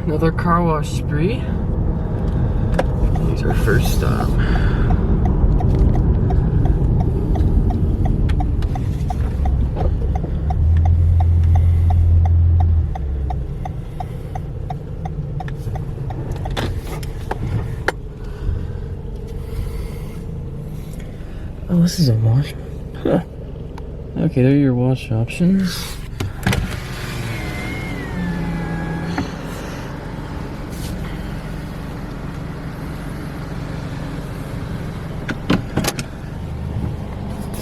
Another car wash spree. Here's our first stop. Oh, this is a wash. Huh. Okay, there are your wash options.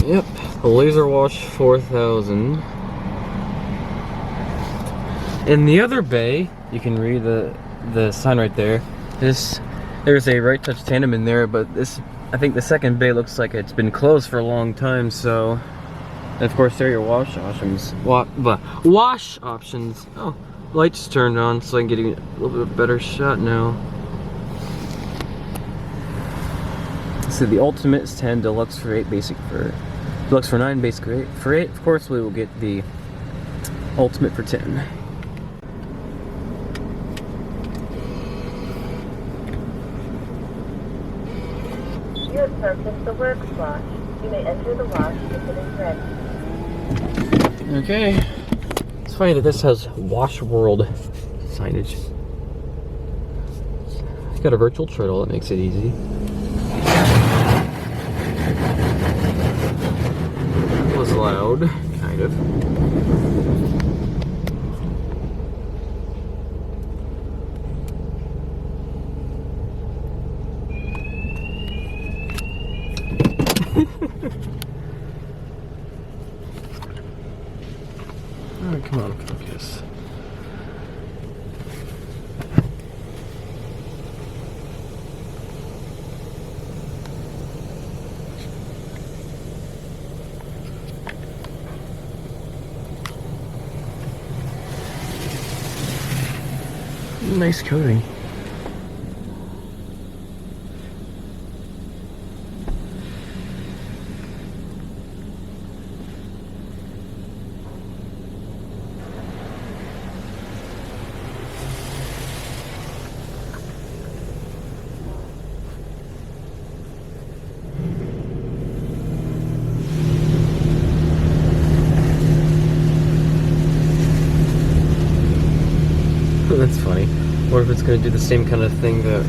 Yep, LaserWash 4000. In the other bay, you can read the sign right there. There's a right touch tandem in there, but this, I think the second bay looks like it's been closed for a long time. So, and of course, there are your wash options. Wash options. Oh, lights turned on, so I can get a little bit better shot now. So the ultimate is 10, deluxe for 8, basic for deluxe for 9, basic for 8. Of course, we will get the ultimate for 10. You have purchased the works wash. You may enter the wash if it is ready. Okay. It's funny that this has Wash World signage. It's got a virtual turtle that makes it easy. It was loud, kind of. Alright, come on, focus. Nice coating. That's funny. What if it's going to do the same kind of thing that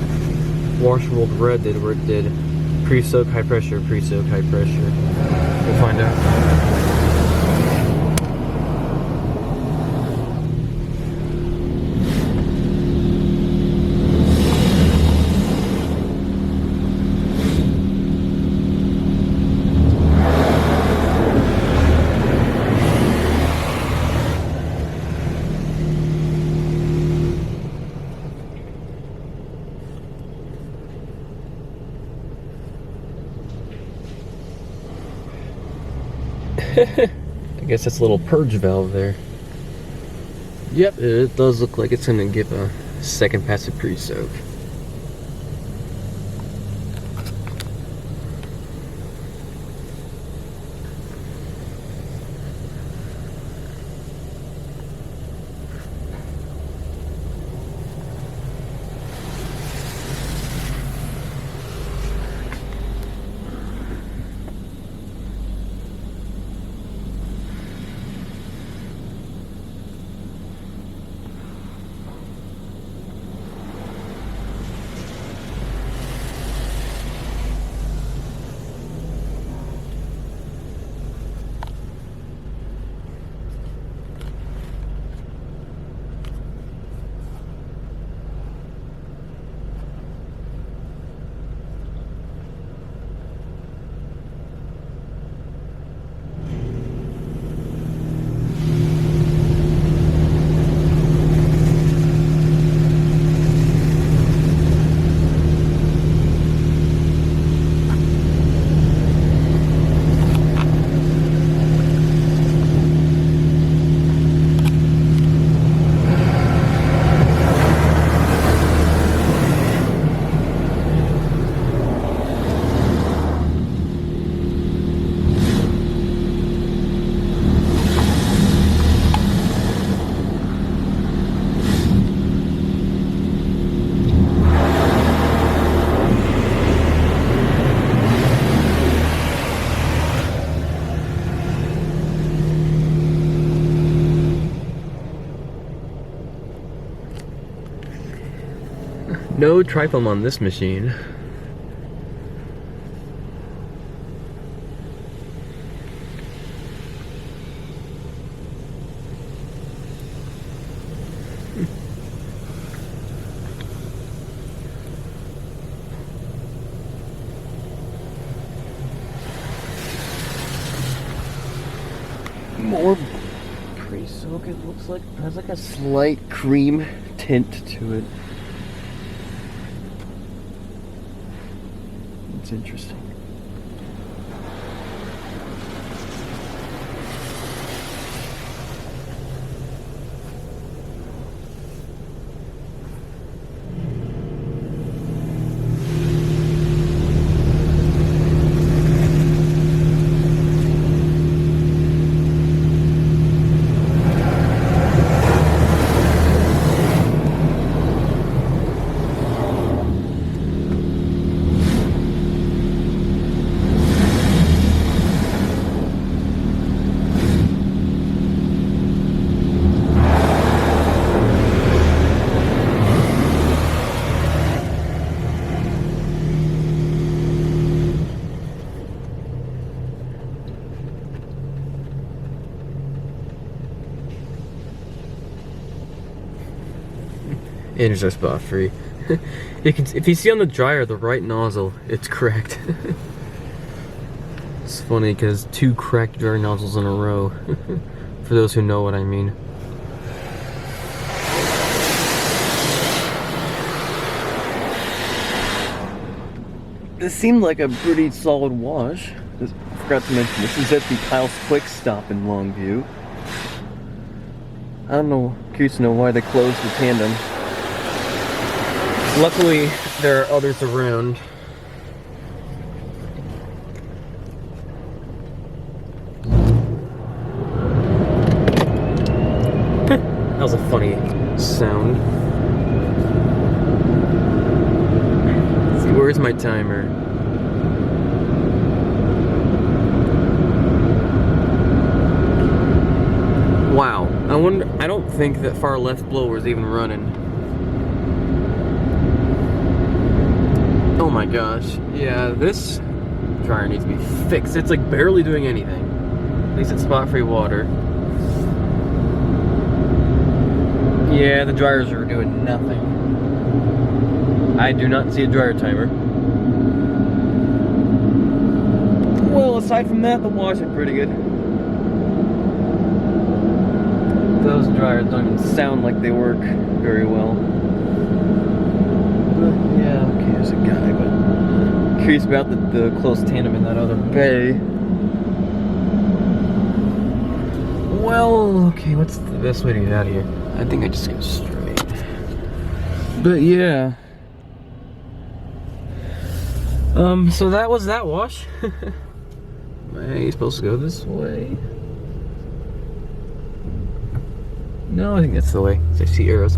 Wash World Red did, where it did pre-soak, high pressure, pre-soak, high pressure. We'll find out. I guess that's a little purge valve there. Yep, it does look like it's going to give a second pass of pre-soak. No tri-foam on this machine. More presoak, it looks like. It has like a slight cream tint to it. It's interesting. And there's our spot free. You can, if you see on the dryer the right nozzle, it's cracked. It's funny because 2 cracked dryer nozzles in a row. For those who know what I mean. This seemed like a pretty solid wash. I forgot to mention, this is at the Kyle's Quick Stop in Longview. I don't know, curious to know why they closed the Tandem. Luckily, there are others around. That was a funny sound. Let's see, where's my timer? Wow, I don't think that far left blower is even running. Oh my gosh, yeah, this dryer needs to be fixed. It's like barely doing anything. At least it's spot-free water. Yeah, the dryers are doing nothing. I do not see a dryer timer. Well, aside from that, the wash is pretty good. Those dryers don't even sound like they work very well. Yeah, okay, there's a guy, but curious about the closed Tandem in that other bay. Well, okay, what's the best way to get out of here? I think I just go straight. But yeah. So that was that wash. Am I supposed to go this way? No, I think that's the way. I see arrows.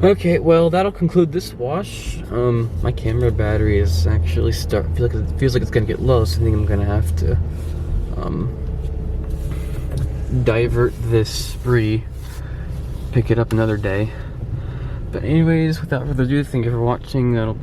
Okay, well, that'll conclude this wash. My camera battery is actually feels like it's gonna get low, so I think I'm gonna have to divert this spree, pick it up another day. But anyways, without further ado, thank you for watching. That'll be